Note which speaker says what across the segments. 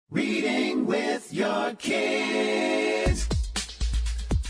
Speaker 1: Reading with your kids.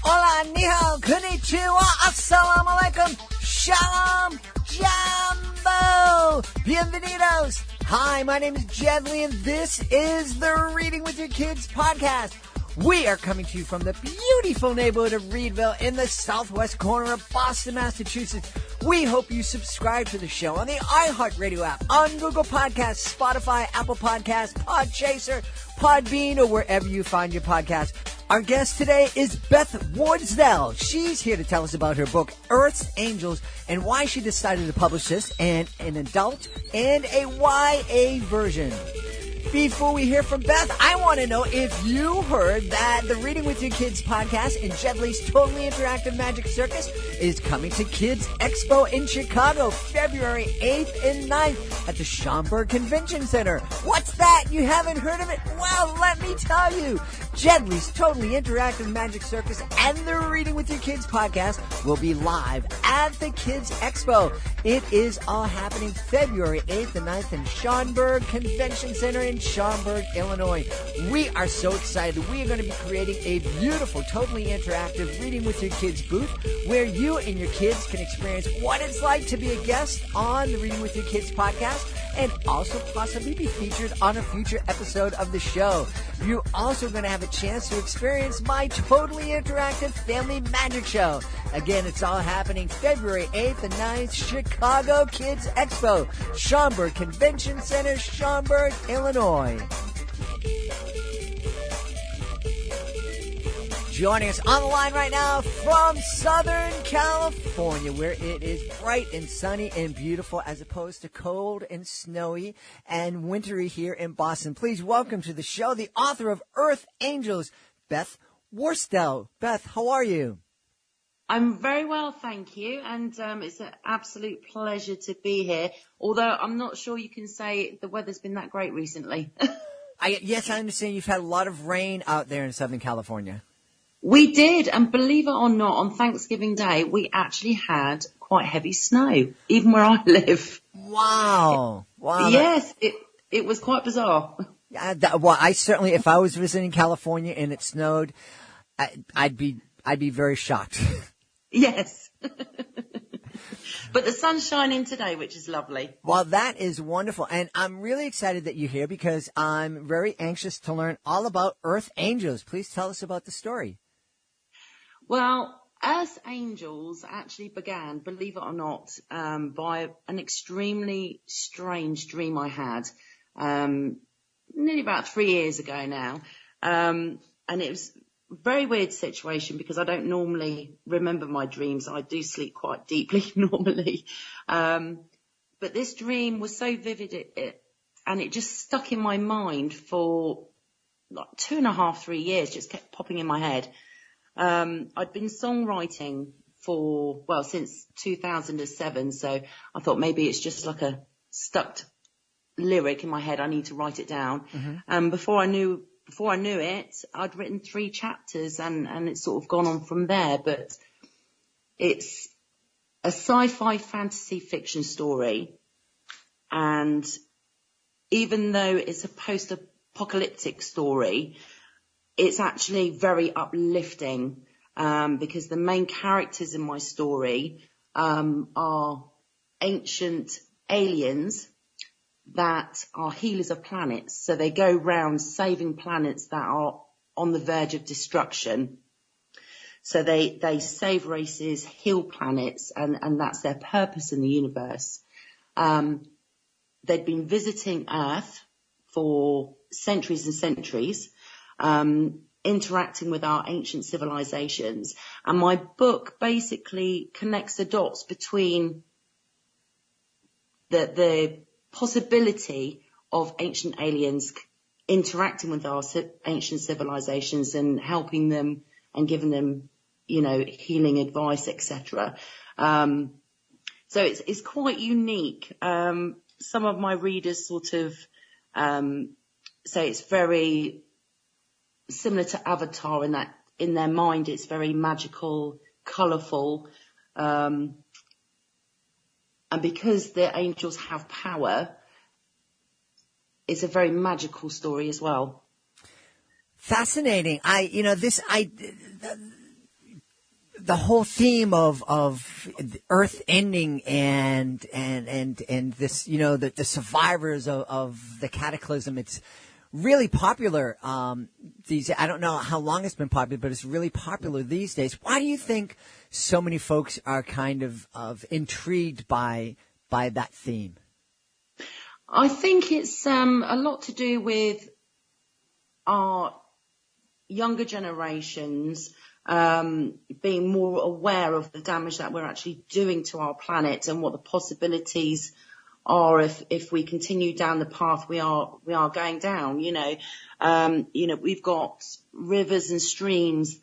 Speaker 2: Hola, ni hao, konnichiwa, assalamu alaikum, shalom, jambo, bienvenidos. Hi, my name is Jedley, and this is the Reading with Your Kids podcast. We are coming to you from the beautiful neighborhood of Reedville in the southwest corner of Boston, Massachusetts. We hope you subscribe to the show on the iHeartRadio app, on Google Podcasts, Spotify, Apple Podcasts, Podchaser, Podbean, or wherever you find your podcast. Our guest today is Beth Worsdell. She's here to tell us about her book, Earth's Angels, and why she decided to publish this in an adult and a YA version. Before we hear from Beth, I want to know if you heard that the Reading with Your Kids podcast and Jedley's Totally Interactive Magic Circus is coming to Kids Expo in Chicago, February 8th and 9th at the Schaumburg Convention Center. What's that? You haven't heard of it? Well, let me tell you. Jedley's Totally Interactive Magic Circus and the Reading with Your Kids podcast will be live at the Kids Expo. It is all happening February 8th and 9th in Schaumburg Convention Center in Schaumburg, Illinois. We are so excited. We are going to be creating a beautiful, totally interactive Reading with Your Kids booth where you and your kids can experience what it's like to be a guest on the Reading with Your Kids podcast and also possibly be featured on a future episode of the show. You're also going to have a chance to experience my totally interactive family magic show. Again, it's all happening February 8th and 9th, Chicago Kids Expo, Schaumburg Convention Center, Schaumburg, Illinois. Joining us on the line right now from Southern California, where it is bright and sunny and beautiful as opposed to cold and snowy and wintry here in Boston. Please welcome to the show the author of Earth Angels, Beth Worsdell. Beth, how are you?
Speaker 3: I'm very well, thank you, and it's an absolute pleasure to be here, although I'm not sure you can say the weather's been that great recently.
Speaker 2: Yes, I understand you've had a lot of rain out there in Southern California.
Speaker 3: We did, and believe it or not, on Thanksgiving Day, we actually had quite heavy snow, even where I live.
Speaker 2: Wow.
Speaker 3: Yes, it was quite bizarre.
Speaker 2: Well, I certainly, if I was visiting California and it snowed, I'd be very shocked.
Speaker 3: Yes. But the sun's shining today, which is lovely.
Speaker 2: Well, that is wonderful. And I'm really excited that you're here because I'm very anxious to learn all about Earth Angels. Please tell us about the story.
Speaker 3: Well, Earth Angels actually began, believe it or not, by an extremely strange dream I had nearly about 3 years ago now. And it was a very weird situation because I don't normally remember my dreams. I do sleep quite deeply normally. But this dream was so vivid and it just stuck in my mind for like 2.5, 3 years, just kept popping in my head. I'd been songwriting since 2007. So I thought maybe it's just like a stuck lyric in my head. I need to write it down. Mm-hmm. Before I knew it, I'd written 3 chapters and it's sort of gone on from there. But it's a sci-fi fantasy fiction story. And even though it's a post-apocalyptic story, it's actually very uplifting because the main characters in my story are ancient aliens that are healers of planets. So they go round saving planets that are on the verge of destruction. So they save races, heal planets, and that's their purpose in the universe. They'd been visiting Earth for centuries and centuries, interacting with our ancient civilizations. And my book basically connects the dots between the possibility of ancient aliens interacting with our ancient civilizations and helping them and giving them, healing advice, etc. So it's quite unique. Some of my readers sort of say it's very similar to Avatar in that in their mind it's very magical, colourful, and because the angels have power, it's a very magical story as well.
Speaker 2: Fascinating. The whole theme of Earth ending and this, the survivors of the cataclysm, it's really popular these. I don't know how long it's been popular, but it's really popular these days. Why do you think so many folks are kind of intrigued by that theme?
Speaker 3: I think it's a lot to do with our younger generations being more aware of the damage that we're actually doing to our planet and what the possibilities are if we continue down the path we are going down. We've got rivers and streams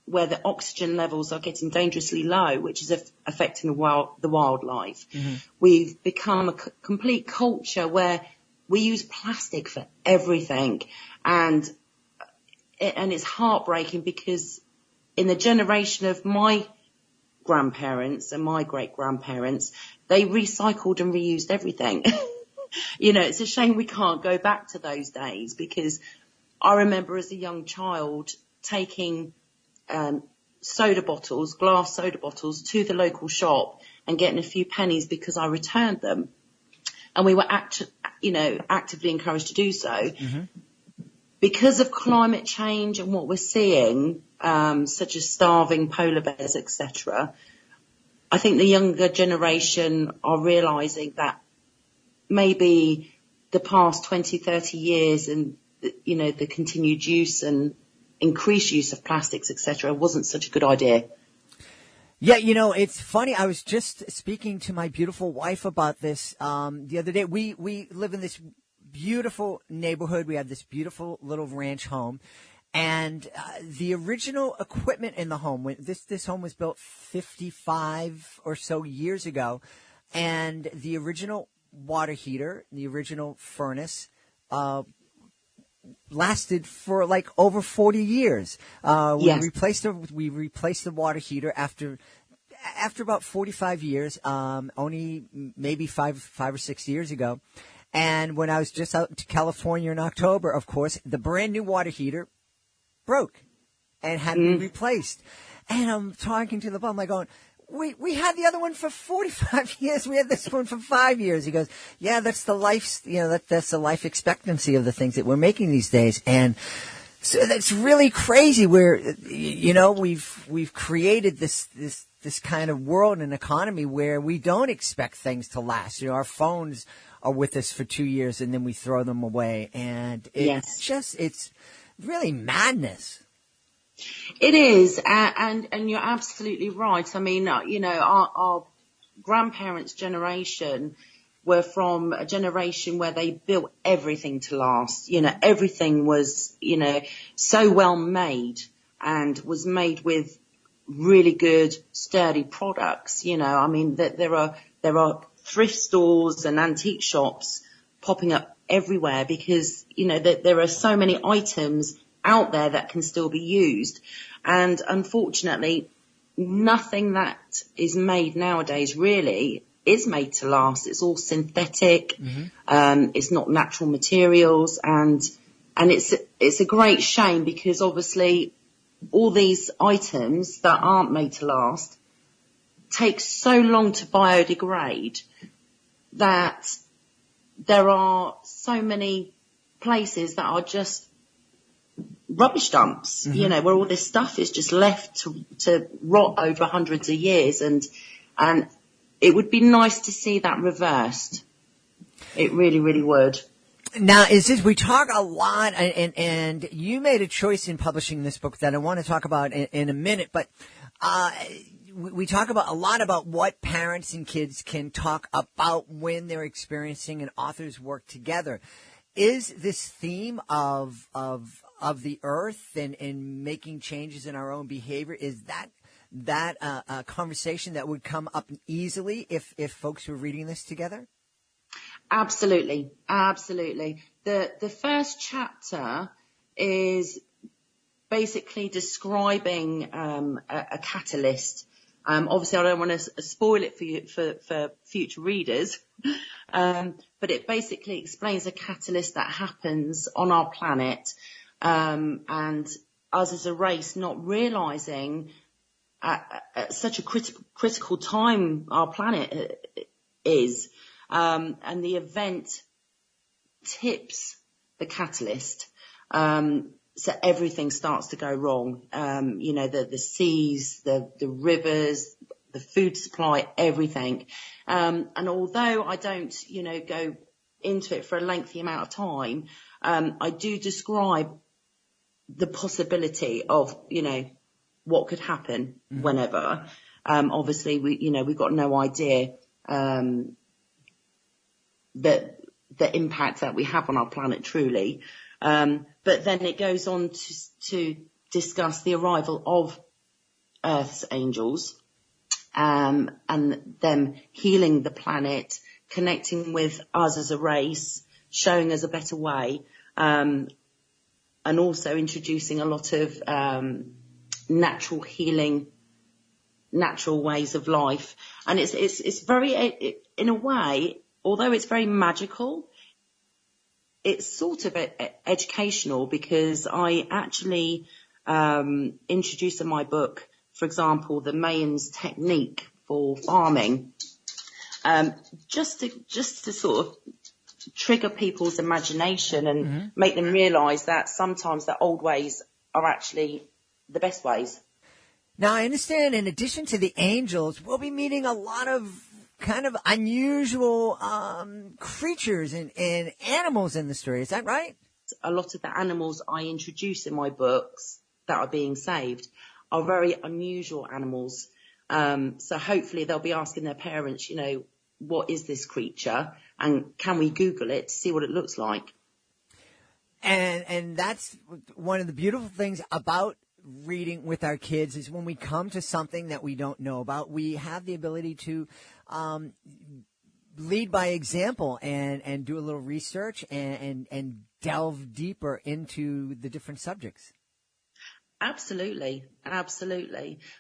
Speaker 3: where the oxygen levels are getting dangerously low, which is affecting the wildlife. Mm-hmm. We've become a complete culture where we use plastic for everything, and it's heartbreaking because in the generation of my grandparents and my great-grandparents, they recycled and reused everything. It's a shame we can't go back to those days, because I remember as a young child taking soda bottles, glass soda bottles, to the local shop and getting a few pennies because I returned them. And we were actively encouraged to do so. Mm-hmm. Because of climate change and what we're seeing, such as starving polar bears, etc., I think the younger generation are realising that maybe the past 20, 30 years and, the continued use and increased use of plastics, etc., wasn't such a good idea.
Speaker 2: Yeah, it's funny. I was just speaking to my beautiful wife about this the other day. We live in this beautiful neighborhood. We have this beautiful little ranch home. And the original equipment in the home, this home was built 55 or so years ago, and the original water heater, the original furnace, lasted for like over 40 years.
Speaker 3: Yes.
Speaker 2: We replaced the water heater after about 45 years, only maybe five or 6 years ago. And when I was just out to California in October, of course, the brand new water heater broke and had to be replaced. And I'm talking to the bum, like going, we had the other one for 45 years. We had this one for 5 years. He goes, yeah, that's the life, that's the life expectancy of the things that we're making these days. And so that's really crazy where, we've created this kind of world and economy where we don't expect things to last. Our phones are with us for 2 years and then we throw them away. And it's really madness.
Speaker 3: It is, and you're absolutely right. I mean, our grandparents' generation were from a generation where they built everything to last. Everything was, so well made and was made with really good, sturdy products. I mean, that there are thrift stores and antique shops popping up everywhere because, there are so many items out there that can still be used. And unfortunately, nothing that is made nowadays really is made to last. It's all synthetic. Mm-hmm. It's not natural materials. And it's a great shame because obviously all these items that aren't made to last take so long to biodegrade that there are so many places that are just rubbish dumps, mm-hmm. Where all this stuff is just left to rot over hundreds of years. And it would be nice to see that reversed. It really, really would.
Speaker 2: Now, we talk a lot, and you made a choice in publishing this book that I want to talk about in a minute, but we talk about a lot about what parents and kids can talk about when they're experiencing and authors work together. Is this theme of the earth and making changes in our own behavior, is that a conversation that would come up easily if folks were reading this together?
Speaker 3: Absolutely. The first chapter is basically describing a catalyst. Obviously, I don't want to spoil it for you for future readers, but it basically explains a catalyst that happens on our planet and us as a race not realizing at such a critical time our planet is, and the event tips the catalyst, so everything starts to go wrong. The seas, the rivers, the food supply, everything. And although I don't, go into it for a lengthy amount of time, I do describe the possibility of, what could happen whenever. Obviously we've got no idea, that the impact that we have on our planet truly. But then it goes on to discuss the arrival of Earth's angels, and them healing the planet, connecting with us as a race, showing us a better way, and also introducing a lot of natural healing, natural ways of life. And it's very, in a way, although it's very magical, it's sort of educational, because I actually introduce in my book, for example, the Mayan's technique for farming, just to sort of trigger people's imagination and make them realise that sometimes the old ways are actually the best ways.
Speaker 2: Now, I understand, in addition to the angels, we'll be meeting a lot of kind of unusual creatures and animals in the story. Is that right?
Speaker 3: A lot of the animals I introduce in my books that are being saved are very unusual animals. So hopefully they'll be asking their parents, what is this creature? And can we Google it to see what it looks like?
Speaker 2: And that's one of the beautiful things about reading with our kids, is when we come to something that we don't know about, we have the ability to lead by example and do a little research and delve deeper into the different subjects.
Speaker 3: Absolutely.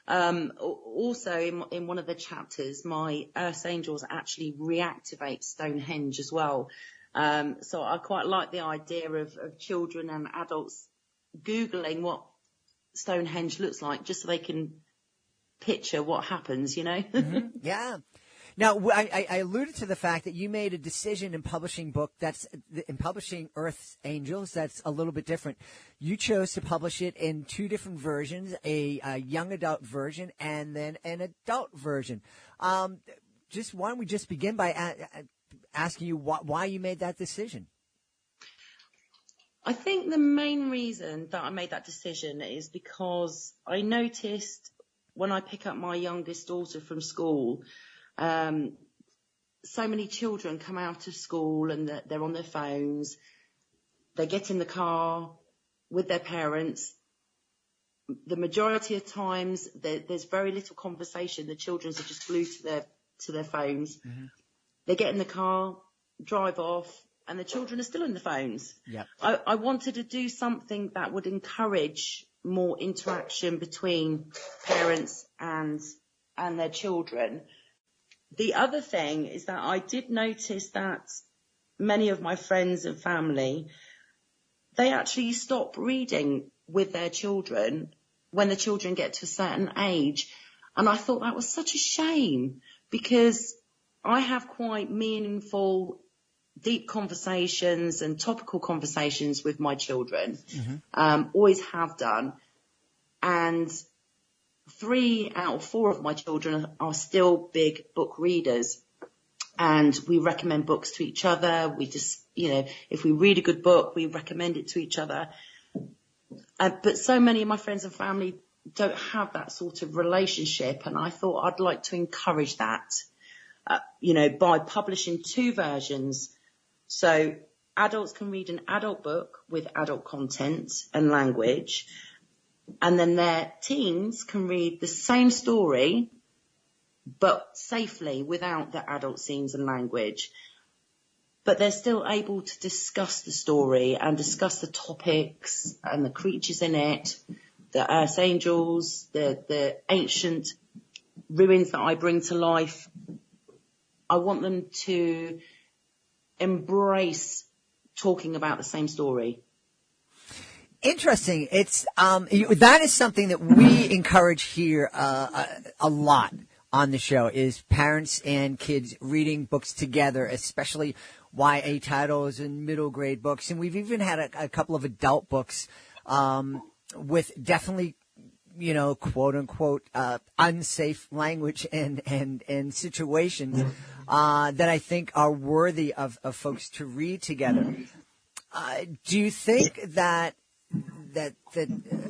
Speaker 3: Also, in one of the chapters, my Earth Angels actually reactivate Stonehenge as well. So I quite like the idea of children and adults Googling what Stonehenge looks like, just so they can picture what happens,
Speaker 2: Yeah. Now, I alluded to the fact that you made a decision in publishing Earth's Angels that's a little bit different. You chose to publish it in two different versions, a young adult version and then an adult version. Why don't we just begin by asking you why you made that decision?
Speaker 3: I think the main reason that I made that decision is because I noticed when I pick up my youngest daughter from school, so many children come out of school and they're on their phones. They get in the car with their parents. The majority of times there's very little conversation. The children are just glued to their phones. Mm-hmm. They get in the car, drive off, and the children are still on the phones. Yep. I wanted to do something that would encourage more interaction between parents and their children. The other thing is that I did notice that many of my friends and family, they actually stop reading with their children when the children get to a certain age. And I thought that was such a shame, because I have quite meaningful, deep conversations and topical conversations with my children, always have done. And 3 out of 4 of my children are still big book readers, and we recommend books to each other. We just, if we read a good book, we recommend it to each other. But so many of my friends and family don't have that sort of relationship, and I thought I'd like to encourage that, by publishing 2 versions. So adults can read an adult book with adult content and language, and then their teens can read the same story, but safely without the adult scenes and language. But they're still able to discuss the story and discuss the topics and the creatures in it, the Earth Angels, the ancient ruins that I bring to life. I want them to embrace talking about the same story.
Speaker 2: Interesting. It's that is something that we encourage here a lot on the show is parents and kids reading books together, especially YA titles and middle grade books. And we've even had a couple of adult books with definitely, quote unquote, unsafe language and situations that I think are worthy of folks to read together. Do you think that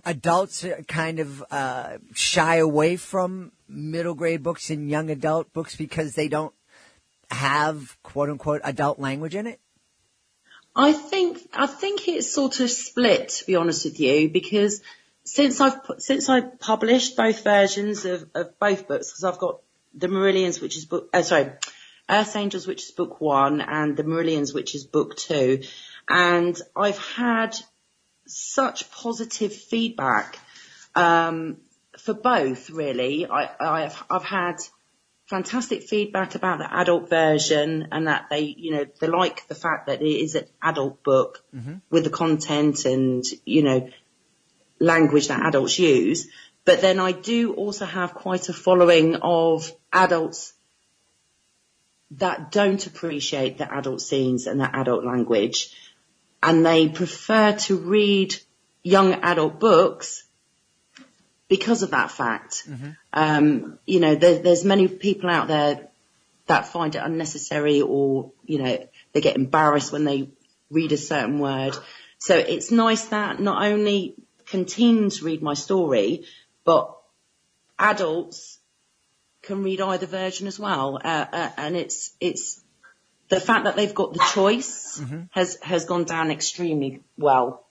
Speaker 2: adults kind of shy away from middle grade books and young adult books because they don't have quote unquote adult language in it?
Speaker 3: I think it's sort of split, to be honest with you, because since I published both versions of both books, because I've got the Marillions, which is Earth Angels, which is book 1, and the Marillions, which is book 2, and I've had such positive feedback for both, really. I've had fantastic feedback about the adult version, and that they like the fact that it is an adult book with the content and language that adults use. But then I do also have quite a following of adults that don't appreciate the adult scenes and the adult language, and they prefer to read young adult books because of that fact. There's many people out there that find it unnecessary, or, they get embarrassed when they read a certain word. So it's nice that not only can teens read my story, but adults can read either version as well. And it's the fact that they've got the choice has gone down extremely well.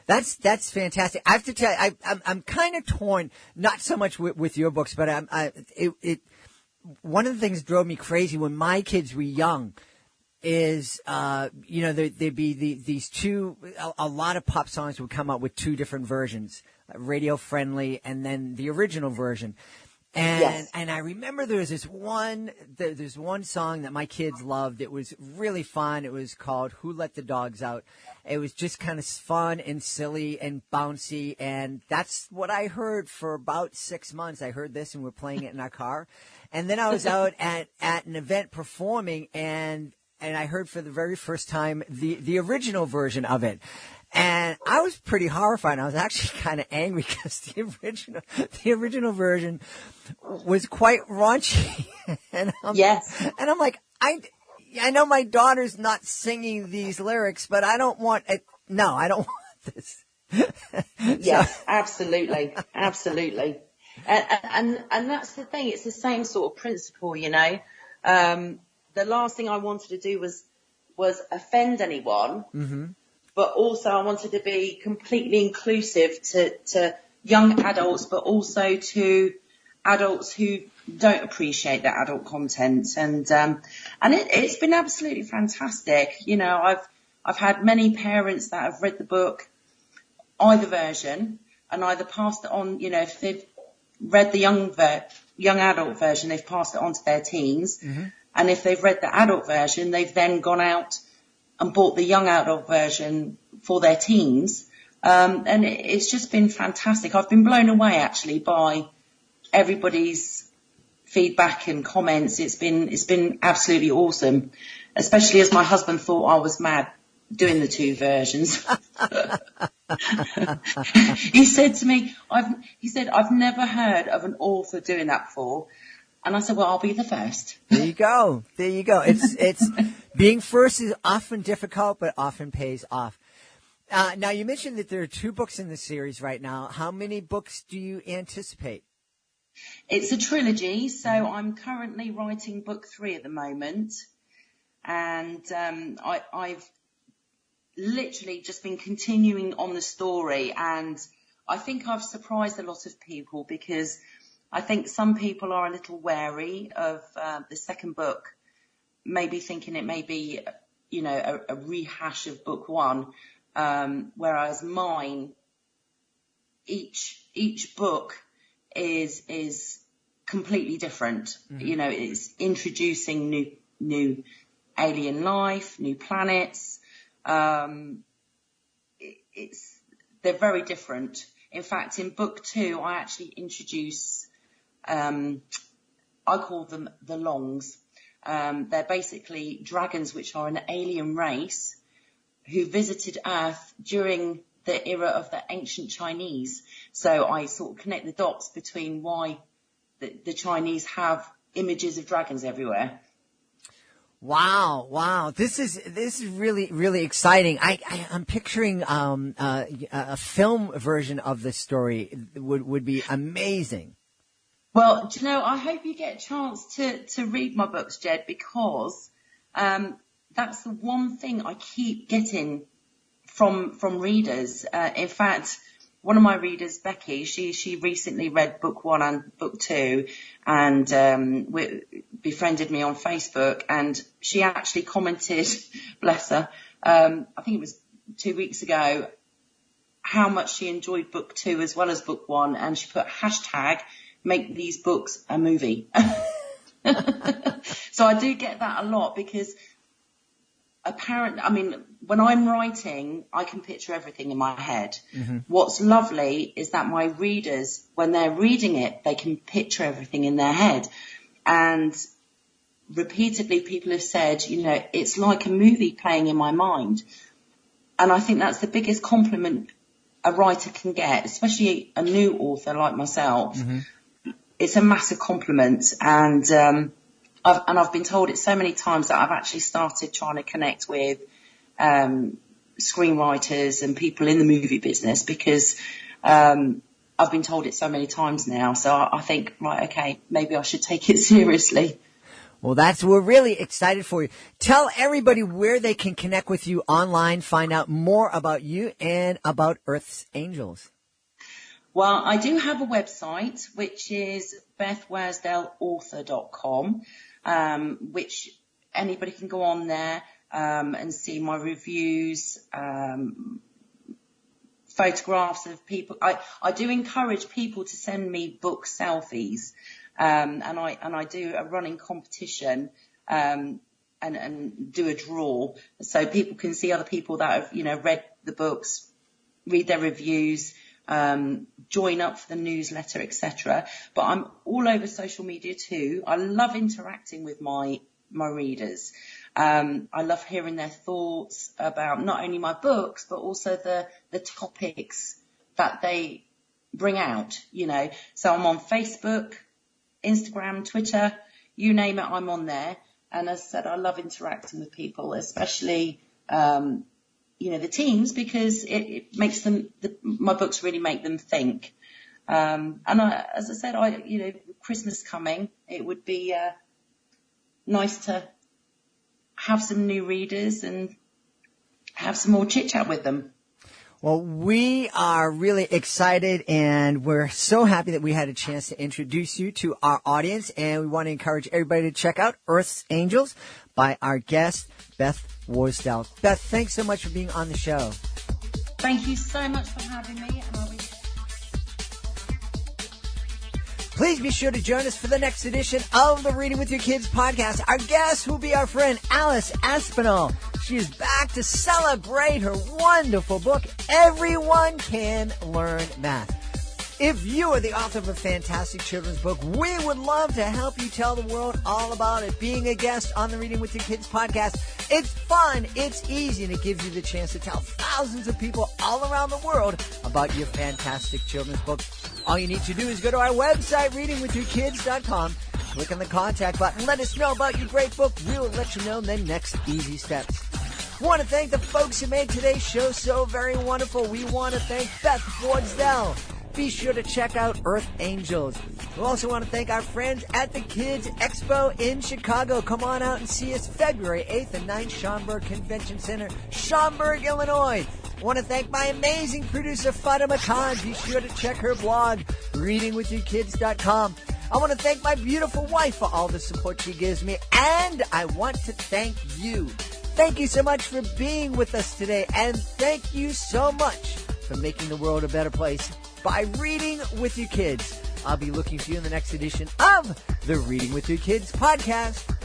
Speaker 2: That's fantastic. I have to tell you, I'm kind of torn, not so much with your books, but one of the things that drove me crazy when my kids were young is, there'd be these two, a lot of pop songs would come out with two different versions, radio friendly and then the original version. And I remember there's one song that my kids loved. It was really fun. It was called Who Let the Dogs Out. It was just kind of fun and silly and bouncy. And that's what I heard for about 6 months. I heard this and we're playing it in our car. And then I was out at an event performing and I heard for the very first time the original version of it. And I was pretty horrified. I was actually kind of angry because the original version was quite raunchy. And I'm like, I know my daughter's not singing these lyrics, but I don't want it. No, I don't want this.
Speaker 3: Yes, absolutely. Absolutely. And that's the thing. It's the same sort of principle, the last thing I wanted to do was offend anyone. But also I wanted to be completely inclusive to young adults, but also to adults who don't appreciate the adult content. And it's been absolutely fantastic. I've had many parents that have read the book, either version, and either passed it on, if they've read the young adult version, they've passed it on to their teens. And if they've read the adult version, they've then gone out and bought the young adult version for their teens. And it's just been fantastic. I've been blown away, actually, by everybody's feedback and comments. It's been absolutely awesome, especially as my husband thought I was mad doing the two versions. He said to me, I've never heard of an author doing that before. And I said, well, I'll be the first.
Speaker 2: There you go. It's being first is often difficult, but often pays off. Now, you mentioned that there are 2 books in the series right now. How many books do you anticipate?
Speaker 3: It's a trilogy, so I'm currently writing book 3 at the moment. And I've literally just been continuing on the story. And I think I've surprised a lot of people, because I think some people are a little wary of the second book, maybe thinking it may be, a rehash of book 1, whereas mine, each book is completely different. It's introducing new alien life, new planets. It's they're very different. In fact, in book 2, I actually introduce, I call them the Longs. They're basically dragons, which are an alien race who visited Earth during the era of the ancient Chinese. So I sort of connect the dots between why the Chinese have images of dragons everywhere.
Speaker 2: Wow. This is really, really exciting. I'm picturing, a film version of this story would be amazing.
Speaker 3: Well, do you know, I hope you get a chance to read my books, Jed, because, that's the one thing I keep getting from readers. In fact, one of my readers, Becky, she recently read book 1 and book 2 and befriended me on Facebook, and she actually commented, bless her, I think it was 2 weeks ago, how much she enjoyed book 2 as well as book 1, and she put hashtag make these books a movie. So I do get that a lot because when I'm writing, I can picture everything in my head. Mm-hmm. What's lovely is that my readers, when they're reading it, they can picture everything in their head. And repeatedly people have said, you know, it's like a movie playing in my mind. And I think that's the biggest compliment a writer can get, especially a new author like myself. Mm-hmm. It's a massive compliment. And I've been told it so many times that I've actually started trying to connect with screenwriters and people in the movie business because I've been told it so many times now. So I think, right, okay, maybe I should take it seriously.
Speaker 2: Well, we're really excited for you. Tell everybody where they can connect with you online, find out more about you and about Earth's Angels.
Speaker 3: Well, I do have a website, which is bethworsdellauthor.com, which anybody can go on there and see my reviews, photographs of people. I do encourage people to send me book selfies, and I do a running competition and do a draw so people can see other people that have, you know, read the books, read their reviews, join up for the newsletter, etc. But I'm all over social media too. I love interacting with my readers. I love hearing their thoughts about not only my books, but also the topics that they bring out, you know. So I'm on Facebook, Instagram, Twitter, you name it, I'm on there. And as I said, I love interacting with people, especially, you know, the teens, because it makes them, my books really make them think. And as I said, you know, Christmas coming, it would be nice to have some new readers and have some more chit chat with them.
Speaker 2: Well, we are really excited, and we're so happy that we had a chance to introduce you to our audience, and we want to encourage everybody to check out Earth's Angels by our guest, Beth Worsdell. Beth, thanks so much for being on the show.
Speaker 3: Thank you so much for having me. And
Speaker 2: Please be sure to join us for the next edition of the Reading with Your Kids podcast. Our guest will be our friend Alice Aspinall. She is back to celebrate her wonderful book, Everyone Can Learn Math. If you are the author of a fantastic children's book, we would love to help you tell the world all about it. Being a guest on the Reading with Your Kids podcast, it's fun, it's easy, and it gives you the chance to tell thousands of people all around the world about your fantastic children's book. All you need to do is go to our website, readingwithyourkids.com, click on the contact button, let us know about your great book. We'll let you know the next easy steps. I want to thank the folks who made today's show so very wonderful. We want to thank Beth Worsdell. Be sure to check out Earth Angels. We also want to thank our friends at the Kids Expo in Chicago. Come on out and see us February 8th and 9th, Schaumburg Convention Center, Schaumburg, Illinois. I want to thank my amazing producer, Fatima Khan. Be sure to check her blog, readingwithyourkids.com. I want to thank my beautiful wife for all the support she gives me. And I want to thank you. Thank you so much for being with us today. And thank you so much for making the world a better place by reading with your kids. I'll be looking for you in the next edition of the Reading with Your Kids podcast.